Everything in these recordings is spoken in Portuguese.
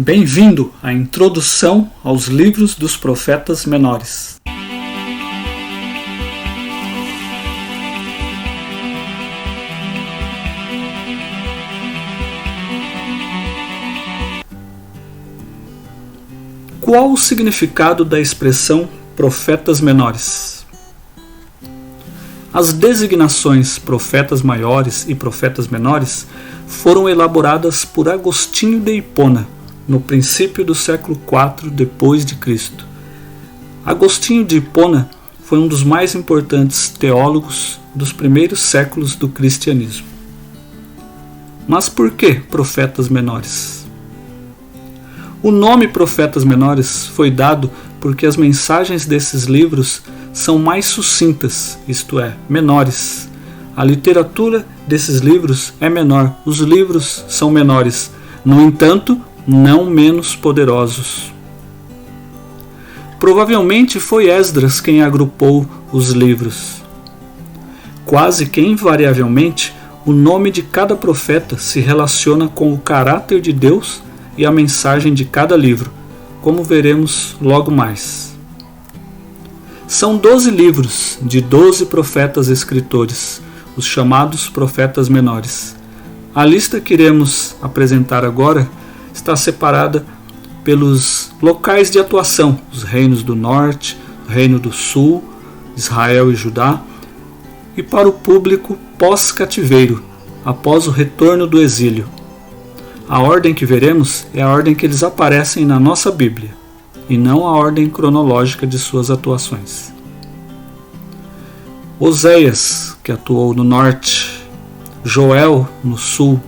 Bem-vindo à introdução aos livros dos profetas menores. Qual o significado da expressão profetas menores? As designações profetas maiores e profetas menores foram elaboradas por Agostinho de Hipona, no princípio do século IV depois de Cristo. Agostinho de Hipona foi um dos mais importantes teólogos dos primeiros séculos do cristianismo. Mas por que profetas menores? O nome profetas menores foi dado porque as mensagens desses livros são mais sucintas, isto é, menores. A literatura desses livros é menor, os livros são menores, no entanto, não menos poderosos. Provavelmente foi Esdras quem agrupou os livros. Quase que invariavelmente, o nome de cada profeta se relaciona com o caráter de Deus e a mensagem de cada livro, como veremos logo mais. São 12 livros de 12 profetas escritores, os chamados profetas menores. A lista que iremos apresentar agora está separada pelos locais de atuação, os reinos do norte, o reino do sul, Israel e Judá, e para o público pós-cativeiro, após o retorno do exílio. A ordem que veremos é a ordem que eles aparecem na nossa Bíblia, e não a ordem cronológica de suas atuações. Oséias, que atuou no norte, Joel, no sul,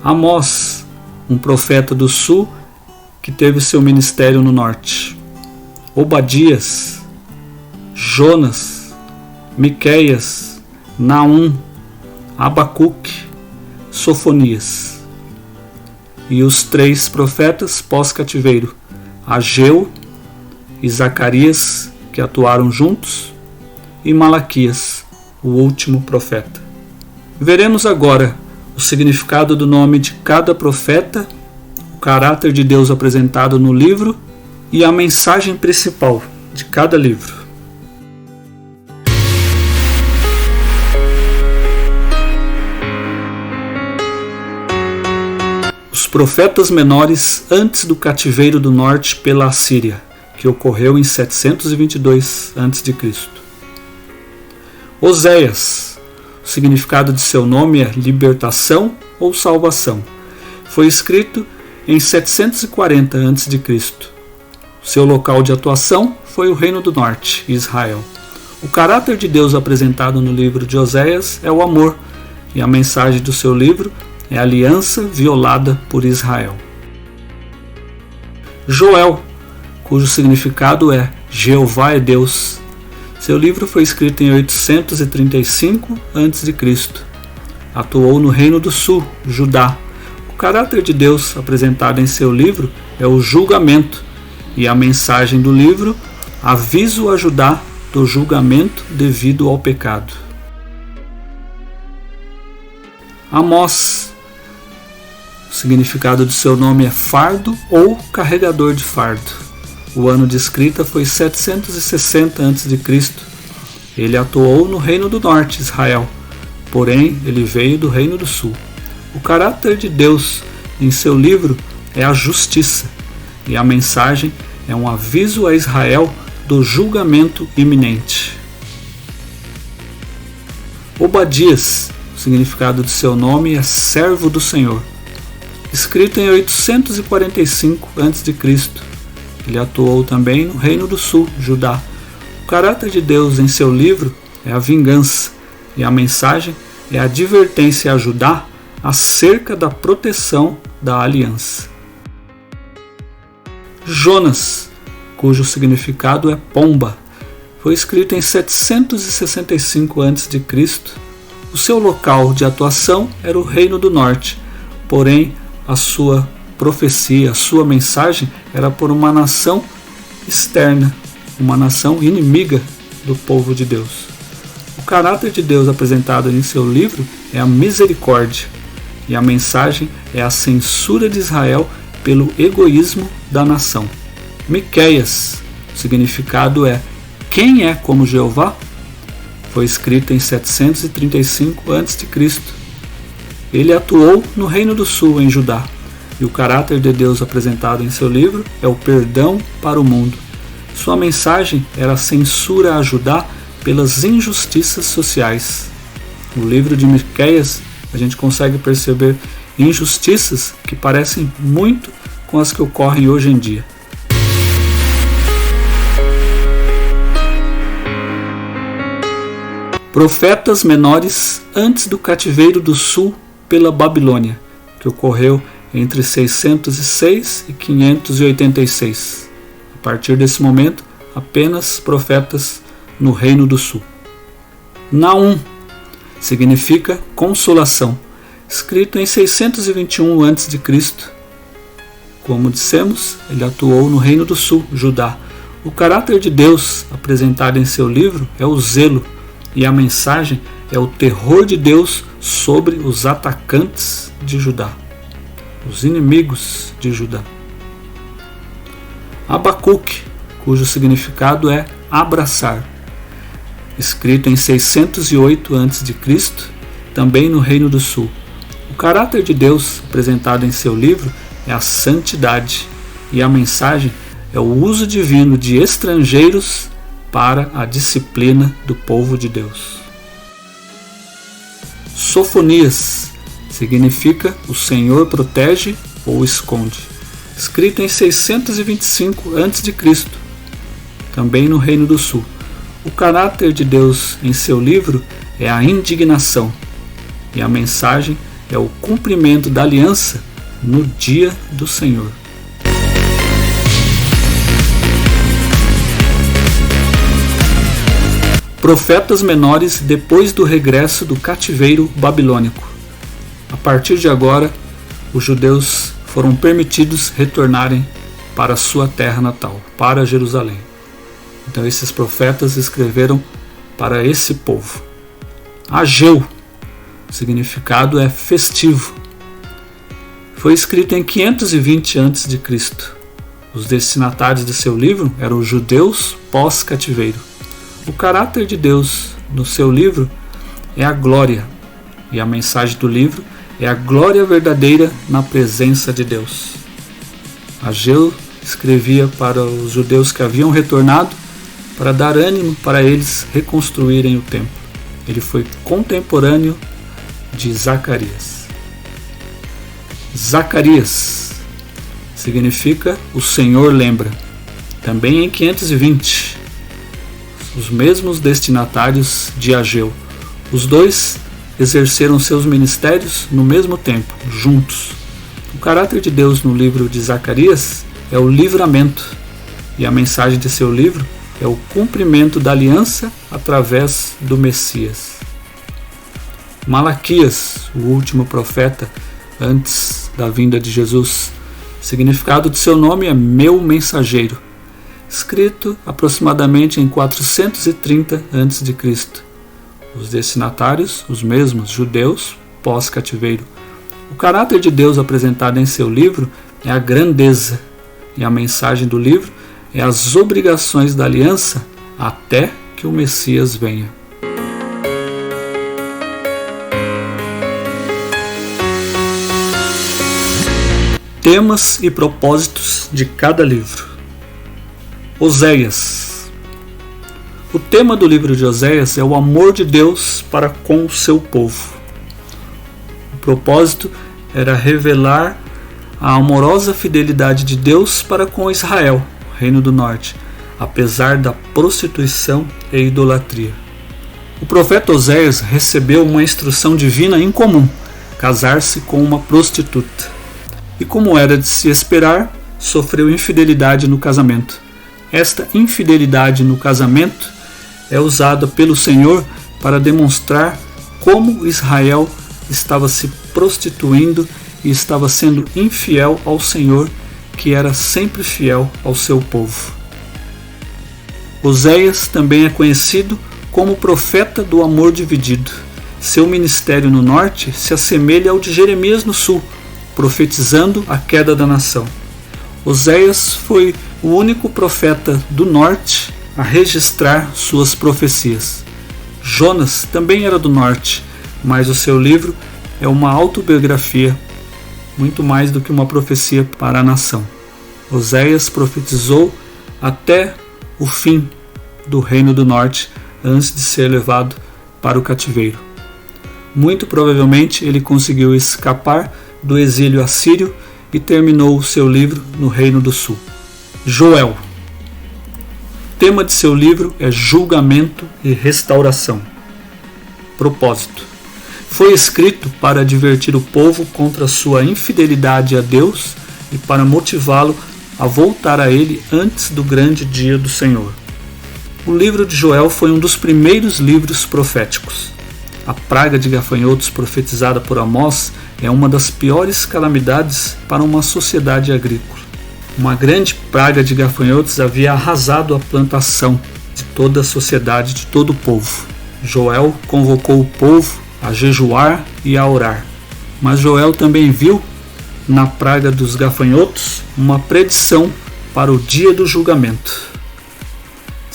Amós, um profeta do sul que teve seu ministério no norte, Obadias, Jonas, Miqueias, Naum, Abacuque, Sofonias. E os 3 profetas pós-cativeiro, Ageu e Zacarias, que atuaram juntos, e Malaquias, o último profeta. Veremos agora o significado do nome de cada profeta, o caráter de Deus apresentado no livro e a mensagem principal de cada livro. Os profetas menores antes do cativeiro do norte pela Assíria, que ocorreu em 722 a.C. Oséias, o significado de seu nome é libertação ou salvação. Foi escrito em 740 a.C. Seu local de atuação foi o Reino do Norte, Israel. O caráter de Deus apresentado no livro de Oséias é o amor, e a mensagem do seu livro é a aliança violada por Israel. Joel, cujo significado é Jeová é Deus. Seu livro foi escrito em 835 a.C. Atuou no Reino do Sul, Judá. O caráter de Deus apresentado em seu livro é o julgamento, e a mensagem do livro, aviso a Judá do julgamento devido ao pecado. Amós, o significado de seu nome é fardo ou carregador de fardo. O ano de escrita foi 760 a.C. Ele atuou no Reino do Norte, Israel, porém ele veio do Reino do Sul. O caráter de Deus em seu livro é a justiça, e a mensagem é um aviso a Israel do julgamento iminente. Obadias, o significado de seu nome é servo do Senhor. Escrito em 845 a.C., ele atuou também no Reino do Sul, Judá. O caráter de Deus em seu livro é a vingança, e a mensagem é a advertência a Judá acerca da proteção da aliança. Jonas, cujo significado é pomba, foi escrito em 765 a.C. O seu local de atuação era o Reino do Norte, porém a sua profecia, a sua mensagem era por uma nação externa, uma nação inimiga do povo de Deus. O caráter de Deus apresentado em seu livro é a misericórdia, e a mensagem é a censura de Israel pelo egoísmo da nação. Miqueias, o significado é quem é como Jeová? Foi escrito em 735 a.C. Ele atuou no Reino do Sul, em Judá, e o caráter de Deus apresentado em seu livro é o perdão para o mundo. Sua mensagem era a censura a Judá pelas injustiças sociais. No livro de Miqueias, a gente consegue perceber injustiças que parecem muito com as que ocorrem hoje em dia. Profetas menores antes do cativeiro do sul pela Babilônia, que ocorreu entre 606 e 586. A partir desse momento, apenas profetas no Reino do Sul. Naum significa consolação, escrito em 621 a.C. Como dissemos, ele atuou no Reino do Sul, Judá. O caráter de Deus apresentado em seu livro é o zelo, e a mensagem é o terror de Deus sobre os atacantes de Judá, os inimigos de Judá. Abacuque, cujo significado é abraçar, escrito em 608 a.C., também no Reino do Sul. O caráter de Deus apresentado em seu livro é a santidade, e a mensagem é o uso divino de estrangeiros para a disciplina do povo de Deus. Sofonias significa o Senhor protege ou esconde, escrito em 625 a.C., também no Reino do Sul. O caráter de Deus em seu livro é a indignação, e a mensagem é o cumprimento da aliança no dia do Senhor. Profetas menores depois do regresso do cativeiro babilônico. A partir de agora, os judeus foram permitidos retornarem para sua terra natal, para Jerusalém. Então esses profetas escreveram para esse povo. Ageu, o significado é festivo. Foi escrito em 520 a.C. Os destinatários de seu livro eram os judeus pós-cativeiro. O caráter de Deus no seu livro é a glória, e a mensagem do livro é a glória verdadeira na presença de Deus. Ageu escrevia para os judeus que haviam retornado para dar ânimo para eles reconstruírem o templo. Ele foi contemporâneo de Zacarias. Zacarias significa o Senhor lembra, também em 520. Os mesmos destinatários de Ageu. Os dois exerceram seus ministérios no mesmo tempo, juntos. O caráter de Deus no livro de Zacarias é o livramento, e a mensagem de seu livro é o cumprimento da aliança através do Messias. Malaquias, o último profeta antes da vinda de Jesus. O significado de seu nome é meu mensageiro, escrito aproximadamente em 430 a.C. Os destinatários, os mesmos judeus pós-cativeiro. O caráter de Deus apresentado em seu livro é a grandeza, e a mensagem do livro é as obrigações da aliança até que o Messias venha. Temas e propósitos de cada livro. Oséias. O tema do livro de Oséias é o amor de Deus para com o seu povo. O propósito era revelar a amorosa fidelidade de Deus para com Israel, Reino do Norte, apesar da prostituição e idolatria. O profeta Oséias recebeu uma instrução divina incomum, casar-se com uma prostituta. E como era de se esperar, sofreu infidelidade no casamento. Esta infidelidade no casamento é usada pelo Senhor para demonstrar como Israel estava se prostituindo e estava sendo infiel ao Senhor, que era sempre fiel ao seu povo. Oséias também é conhecido como profeta do amor dividido. Seu ministério no norte se assemelha ao de Jeremias no sul, profetizando a queda da nação. Oséias foi o único profeta do norte a registrar suas profecias. Jonas também era do norte, mas o seu livro é uma autobiografia, muito mais do que uma profecia para a nação. Oséias profetizou até o fim do reino do norte, antes de ser levado para o cativeiro. Muito provavelmente ele conseguiu escapar do exílio assírio e terminou o seu livro no reino do sul. Joel. O tema de seu livro é julgamento e restauração. Propósito. Foi escrito para advertir o povo contra sua infidelidade a Deus e para motivá-lo a voltar a ele antes do grande dia do Senhor. O livro de Joel foi um dos primeiros livros proféticos. A praga de gafanhotos profetizada por Amós é uma das piores calamidades para uma sociedade agrícola. Uma grande praga de gafanhotos havia arrasado a plantação de toda a sociedade, de todo o povo. Joel convocou o povo a jejuar e a orar. Mas Joel também viu na praga dos gafanhotos uma predição para o dia do julgamento.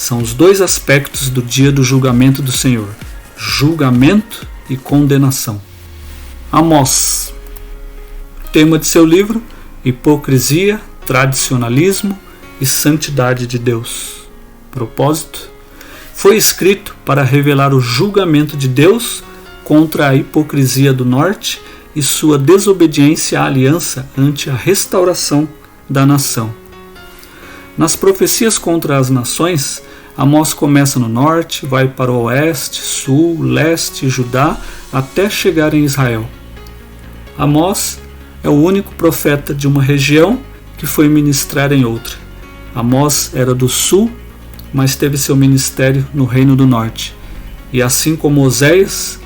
São os dois aspectos do dia do julgamento do Senhor: julgamento e condenação. Amós. Tema de seu livro: hipocrisia, tradicionalismo e santidade de Deus. Propósito: foi escrito para revelar o julgamento de Deus contra a hipocrisia do norte e sua desobediência à aliança ante a restauração da nação. Nas profecias contra as nações, Amós começa no norte, vai para o oeste, sul, leste e Judá, até chegar em Israel. Amós é o único profeta de uma região que foi ministrar em outra. Amós era do sul, mas teve seu ministério no reino do norte. E assim como Oséias,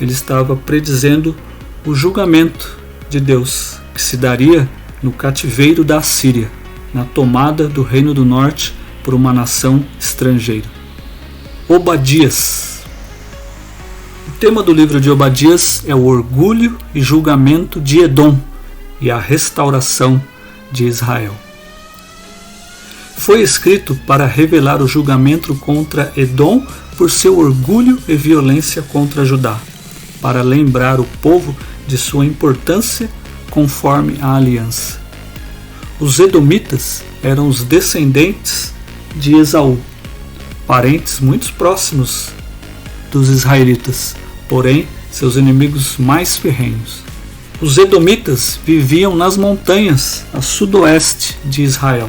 ele estava predizendo o julgamento de Deus, que se daria no cativeiro da Assíria, na tomada do reino do norte por uma nação estrangeira. Obadias. O tema do livro de Obadias é o orgulho e julgamento de Edom e a restauração de Israel. Foi escrito para revelar o julgamento contra Edom por seu orgulho e violência contra Judá, para lembrar o povo de sua importância conforme a aliança. Os edomitas eram os descendentes de Esaú, parentes muito próximos dos israelitas, porém seus inimigos mais ferrenhos. Os edomitas viviam nas montanhas a sudoeste de Israel.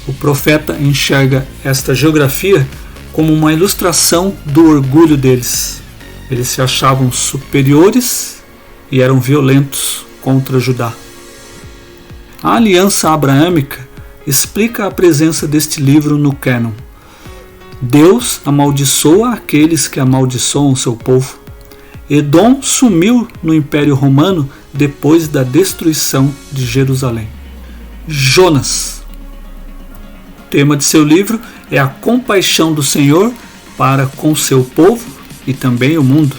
O profeta enxerga esta geografia como uma ilustração do orgulho deles. Eles se achavam superiores e eram violentos contra Judá. A aliança abraâmica explica a presença deste livro no cânon. Deus amaldiçoa aqueles que amaldiçoam seu povo. Edom sumiu no Império Romano depois da destruição de Jerusalém. Jonas. O tema de seu livro é a compaixão do Senhor para com seu povo e também o mundo.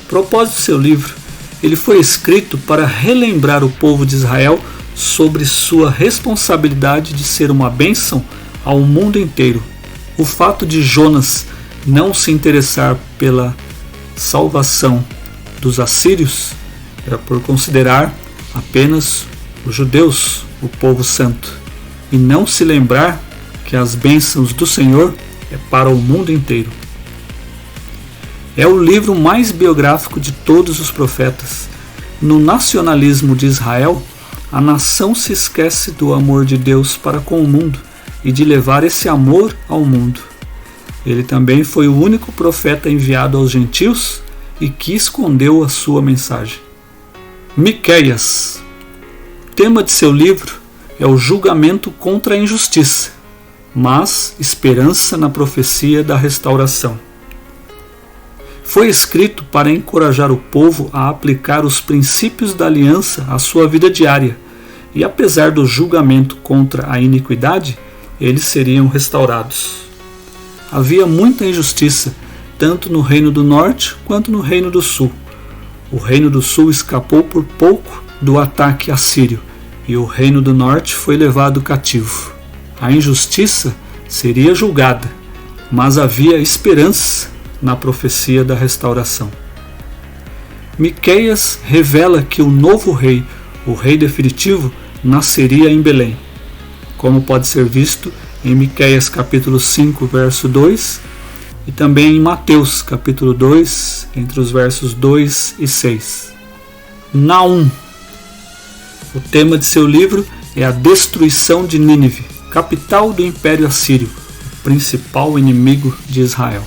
O propósito do seu livro: ele foi escrito para relembrar o povo de Israel sobre sua responsabilidade de ser uma bênção ao mundo inteiro. O fato de Jonas não se interessar pela salvação dos assírios era por considerar apenas os judeus, o povo santo, e não se lembrar que as bênçãos do Senhor é para o mundo inteiro. É o livro mais biográfico de todos os profetas. No nacionalismo de Israel, a nação se esquece do amor de Deus para com o mundo e de levar esse amor ao mundo. Ele também foi o único profeta enviado aos gentios e que escondeu a sua mensagem. Miqueias. O tema de seu livro é o julgamento contra a injustiça, mas esperança na profecia da restauração. Foi escrito para encorajar o povo a aplicar os princípios da aliança à sua vida diária, e apesar do julgamento contra a iniquidade, eles seriam restaurados. Havia muita injustiça, tanto no reino do norte quanto no reino do sul. O reino do sul escapou por pouco do ataque assírio, e o reino do norte foi levado cativo. A injustiça seria julgada, mas havia esperança na profecia da restauração. Miqueias revela que o novo rei, o rei definitivo, nasceria em Belém, como pode ser visto em Miqueias capítulo 5, verso 2, e também em Mateus capítulo 2, entre os versos 2 e 6. Naum. O tema de seu livro é a destruição de Nínive, capital do Império Assírio, o principal inimigo de Israel.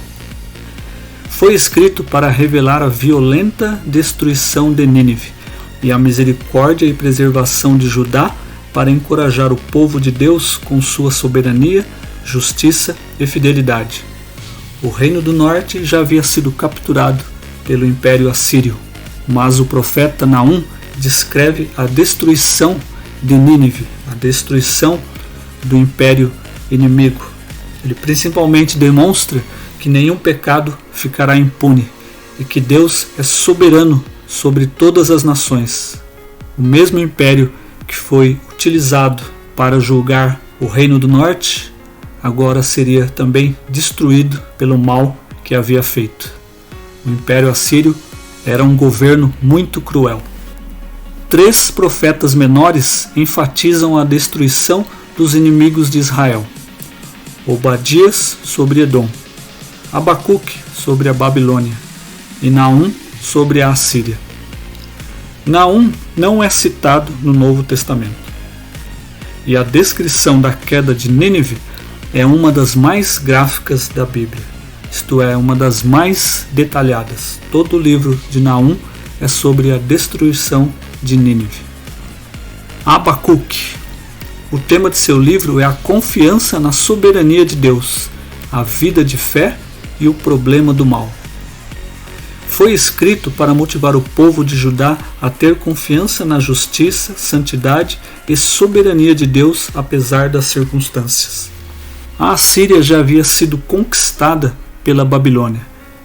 Foi escrito para revelar a violenta destruição de Nínive e a misericórdia e preservação de Judá, para encorajar o povo de Deus com sua soberania, justiça e fidelidade. O reino do norte já havia sido capturado pelo Império Assírio, mas o profeta Naum descreve a destruição de Nínive, a destruição do império inimigo. Ele principalmente demonstra que nenhum pecado ficará impune e que Deus é soberano sobre todas as nações. O mesmo império que foi utilizado para julgar o reino do norte, agora seria também destruído pelo mal que havia feito. O Império Assírio era um governo muito cruel. 3 profetas menores enfatizam a destruição dos inimigos de Israel: Obadias sobre Edom, Abacuque sobre a Babilônia e Naum sobre a Assíria. Naum não é citado no Novo Testamento. E a descrição da queda de Nínive é uma das mais gráficas da Bíblia, isto é, uma das mais detalhadas. Todo o livro de Naum é sobre a destruição de Nínive. Abacuque. O tema de seu livro é a confiança na soberania de Deus, a vida de fé e o problema do mal. Foi escrito para motivar o povo de Judá a ter confiança na justiça, santidade e soberania de Deus, apesar das circunstâncias. A Assíria já havia sido conquistada pela Babilônia,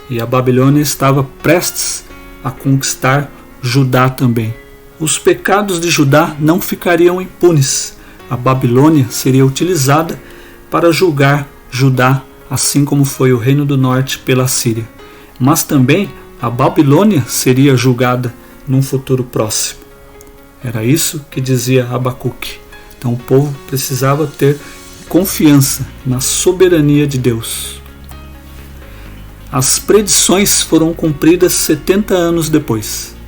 e a Babilônia estava prestes a conquistar Judá também. Os pecados de Judá não ficariam impunes. A Babilônia seria utilizada para julgar Judá, assim como foi o Reino do Norte pela Síria. Mas também a Babilônia seria julgada num futuro próximo. Era isso que dizia Abacuque. Então o povo precisava ter confiança na soberania de Deus. As predições foram cumpridas 70 anos depois.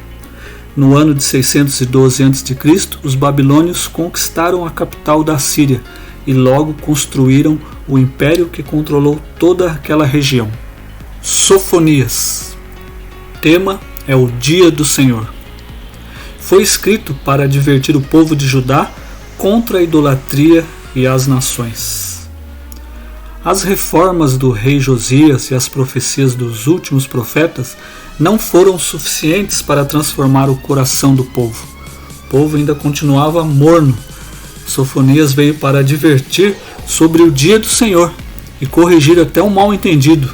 No ano de 612 a.C., os babilônios conquistaram a capital da Síria e logo construíram o império que controlou toda aquela região. Sofonias. Tema é o Dia do Senhor. Foi escrito para advertir o povo de Judá contra a idolatria e as nações. As reformas do rei Josias e as profecias dos últimos profetas não foram suficientes para transformar o coração do povo. O povo ainda continuava morno. Sofonias veio para advertir sobre o dia do Senhor e corrigir até um mal-entendido.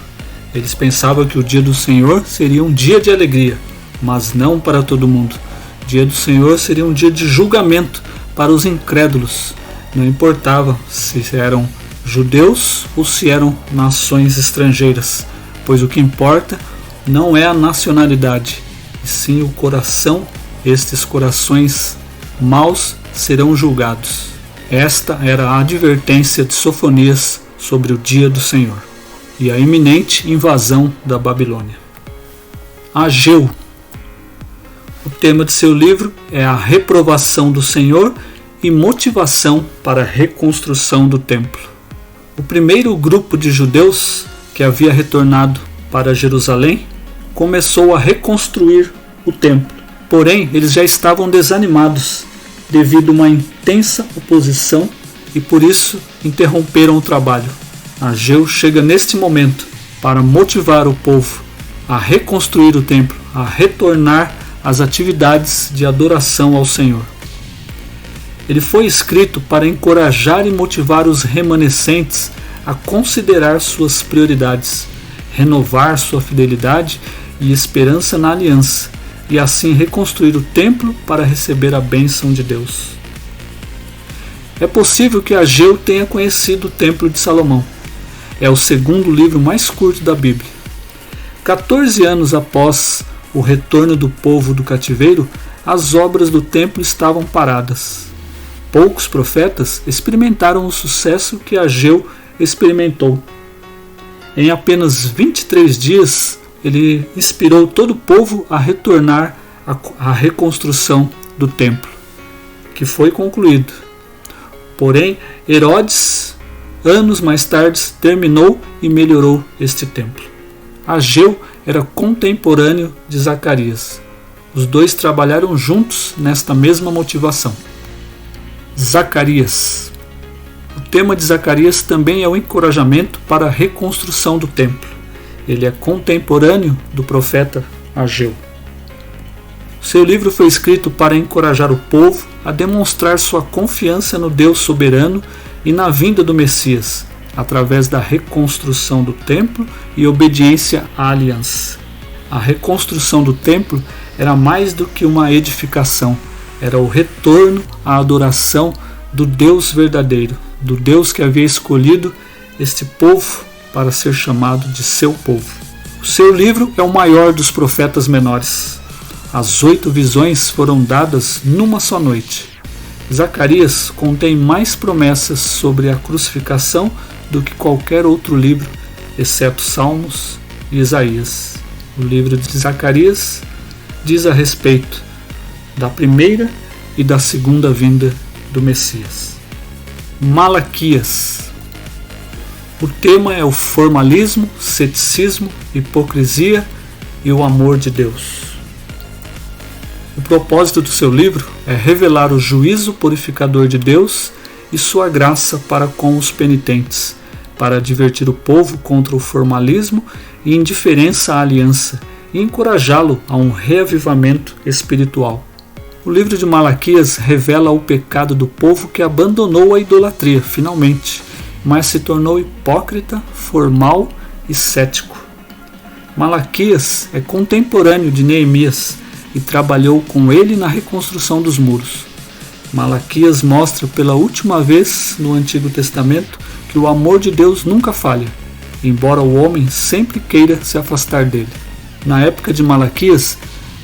Eles pensavam que o dia do Senhor seria um dia de alegria, mas não para todo mundo. O dia do Senhor seria um dia de julgamento para os incrédulos. Não importava se eram judeus ou se eram nações estrangeiras, pois o que importa não é a nacionalidade, e sim o coração. Estes corações maus serão julgados. Esta era a advertência de Sofonias sobre o dia do Senhor e a iminente invasão da Babilônia. Ageu. O tema de seu livro é a reprovação do Senhor e motivação para a reconstrução do templo. O primeiro grupo de judeus que havia retornado para Jerusalém começou a reconstruir o templo. Porém, eles já estavam desanimados devido a uma intensa oposição e por isso interromperam o trabalho. Ageu chega neste momento para motivar o povo a reconstruir o templo, a retornar às atividades de adoração ao Senhor. Ele foi escrito para encorajar e motivar os remanescentes a considerar suas prioridades, renovar sua fidelidade e esperança na aliança, e assim reconstruir o templo para receber a bênção de Deus. É possível que Ageu tenha conhecido o Templo de Salomão. É o segundo livro mais curto da Bíblia. 14 anos após o retorno do povo do cativeiro, as obras do templo estavam paradas. Poucos profetas experimentaram o sucesso que Ageu experimentou. Em apenas 23 dias, ele inspirou todo o povo a retornar à reconstrução do templo, que foi concluído. Porém, Herodes, anos mais tarde, terminou e melhorou este templo. Ageu era contemporâneo de Zacarias. Os dois trabalharam juntos nesta mesma motivação. Zacarias. O tema de Zacarias também é o encorajamento para a reconstrução do templo. Ele é contemporâneo do profeta Ageu. Seu livro foi escrito para encorajar o povo a demonstrar sua confiança no Deus soberano e na vinda do Messias, através da reconstrução do templo e obediência à aliança. A reconstrução do templo era mais do que uma edificação, era o retorno à adoração do Deus verdadeiro, do Deus que havia escolhido este povo para ser chamado de seu povo. O seu livro é o maior dos profetas menores. As 8 visões foram dadas numa só noite. Zacarias contém mais promessas sobre a crucificação do que qualquer outro livro, exceto Salmos e Isaías. O livro de Zacarias diz a respeito da primeira e da segunda vinda do Messias. Malaquias. O tema é o formalismo, ceticismo, hipocrisia e o amor de Deus. O propósito do seu livro é revelar o juízo purificador de Deus e sua graça para com os penitentes, para divertir o povo contra o formalismo e indiferença à aliança e encorajá-lo a um reavivamento espiritual. O livro de Malaquias revela o pecado do povo que abandonou a idolatria, finalmente, mas se tornou hipócrita, formal e cético. Malaquias é contemporâneo de Neemias e trabalhou com ele na reconstrução dos muros. Malaquias mostra pela última vez no Antigo Testamento que o amor de Deus nunca falha, embora o homem sempre queira se afastar dele. Na época de Malaquias,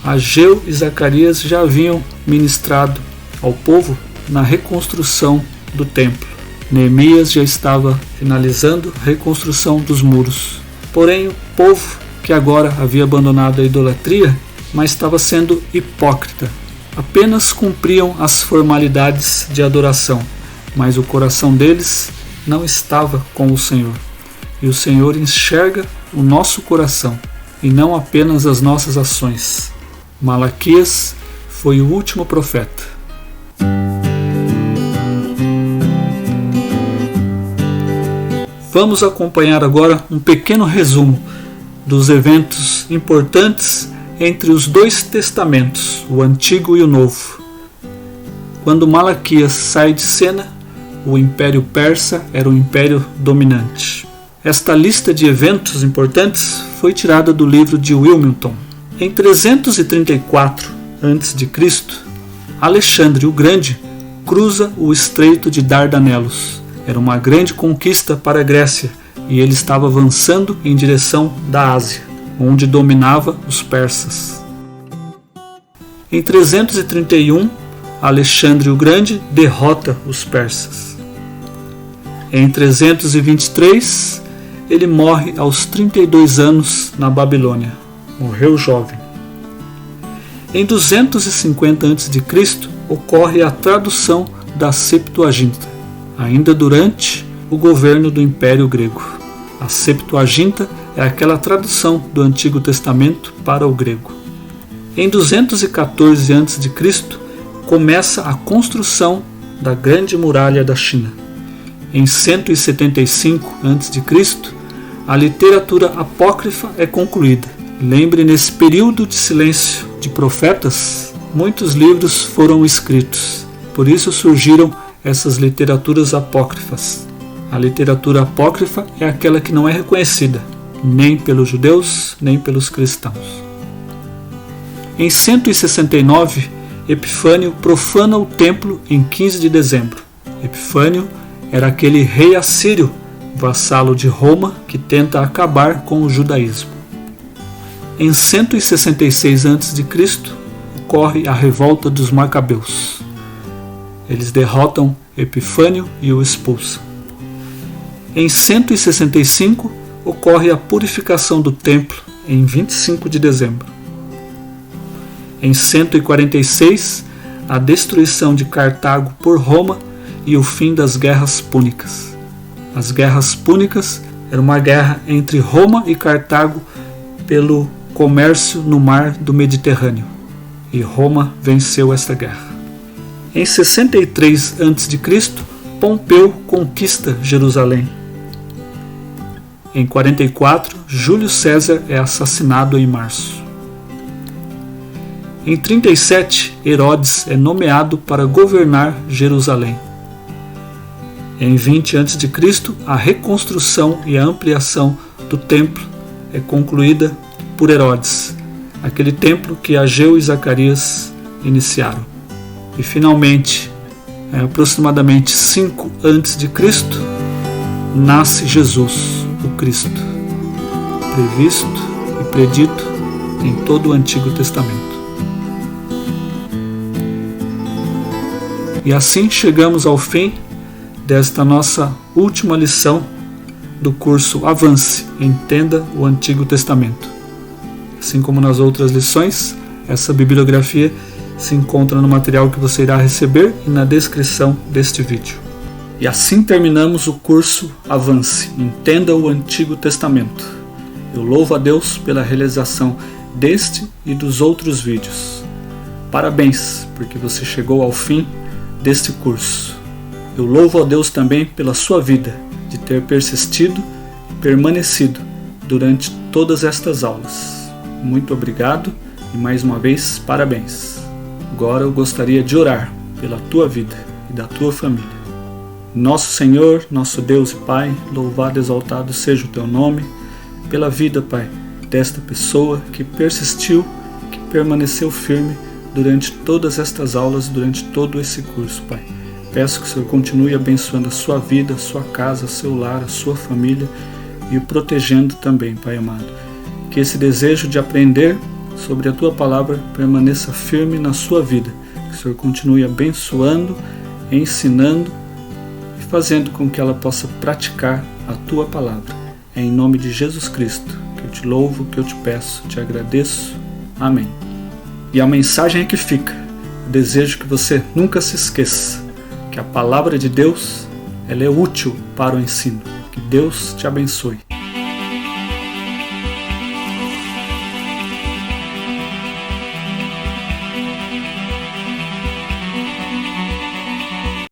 Ageu e Zacarias já haviam ministrado ao povo na reconstrução do templo. Neemias já estava finalizando a reconstrução dos muros. Porém, o povo que agora havia abandonado a idolatria, mas estava sendo hipócrita. Apenas cumpriam as formalidades de adoração, mas o coração deles não estava com o Senhor. E o Senhor enxerga o nosso coração e não apenas as nossas ações. Malaquias foi o último profeta. Vamos acompanhar agora um pequeno resumo dos eventos importantes entre os dois testamentos, o Antigo e o Novo. Quando Malaquias sai de cena, o Império Persa era o império dominante. Esta lista de eventos importantes foi tirada do livro de Wilmington. Em 334 a.C., Alexandre o Grande cruza o Estreito de Dardanelos. Era uma grande conquista para a Grécia e ele estava avançando em direção da Ásia, onde dominava os persas. Em 331, Alexandre o Grande derrota os persas. Em 323, ele morre aos 32 anos na Babilônia. Morreu jovem. Em 250 a.C., ocorre a tradução da Septuaginta, ainda durante o governo do Império Grego. A Septuaginta é aquela tradução do Antigo Testamento para o grego. Em 214 a.C., começa a construção da Grande Muralha da China. Em 175 a.C., a literatura apócrifa é concluída. Lembre, nesse período de silêncio de profetas, muitos livros foram escritos. Por isso surgiram essas literaturas apócrifas. A literatura apócrifa é aquela que não é reconhecida, nem pelos judeus, nem pelos cristãos. Em 169, Epifânio profana o templo em 15 de dezembro. Epifânio era aquele rei assírio, vassalo de Roma, que tenta acabar com o judaísmo. Em 166 a.C., ocorre a revolta dos Macabeus. Eles derrotam Epifânio e o expulsam. Em 165, ocorre a purificação do templo, em 25 de dezembro. Em 146, a destruição de Cartago por Roma e o fim das guerras púnicas. As guerras púnicas eram uma guerra entre Roma e Cartago pelo comércio no mar do Mediterrâneo, e Roma venceu esta guerra. Em 63 a.C., Pompeu conquista Jerusalém. Em 44, Júlio César é assassinado em março. Em 37, Herodes é nomeado para governar Jerusalém. Em 20 a.C., a reconstrução e a ampliação do templo é concluída por Herodes, aquele templo que Ageu e Zacarias iniciaram. E finalmente, aproximadamente 5 a.C., nasce Jesus, o Cristo, previsto e predito em todo o Antigo Testamento. E assim chegamos ao fim desta nossa última lição do curso Avance, Entenda o Antigo Testamento. Assim como nas outras lições, essa bibliografia se encontra no material que você irá receber e na descrição deste vídeo. E assim terminamos o curso Avance, Entenda o Antigo Testamento. Eu louvo a Deus pela realização deste e dos outros vídeos. Parabéns, porque você chegou ao fim deste curso. Eu louvo a Deus também pela sua vida, de ter persistido e permanecido durante todas estas aulas. Muito obrigado e mais uma vez parabéns. Agora eu gostaria de orar pela tua vida e da tua família. Nosso Senhor, nosso Deus e Pai, louvado e exaltado seja o teu nome, pela vida, Pai, desta pessoa que persistiu, que permaneceu firme durante todas estas aulas, durante todo esse curso, Pai. Peço que o Senhor continue abençoando a sua vida, a sua casa, seu lar, a sua família e o protegendo também, Pai amado. Que esse desejo de aprender sobre a tua palavra permaneça firme na sua vida. Que o Senhor continue abençoando, ensinando e fazendo com que ela possa praticar a tua palavra. É em nome de Jesus Cristo que eu te louvo, que eu te peço, te agradeço. Amém. E a mensagem é que fica. Eu desejo que você nunca se esqueça que a palavra de Deus ela é útil para o ensino. Que Deus te abençoe.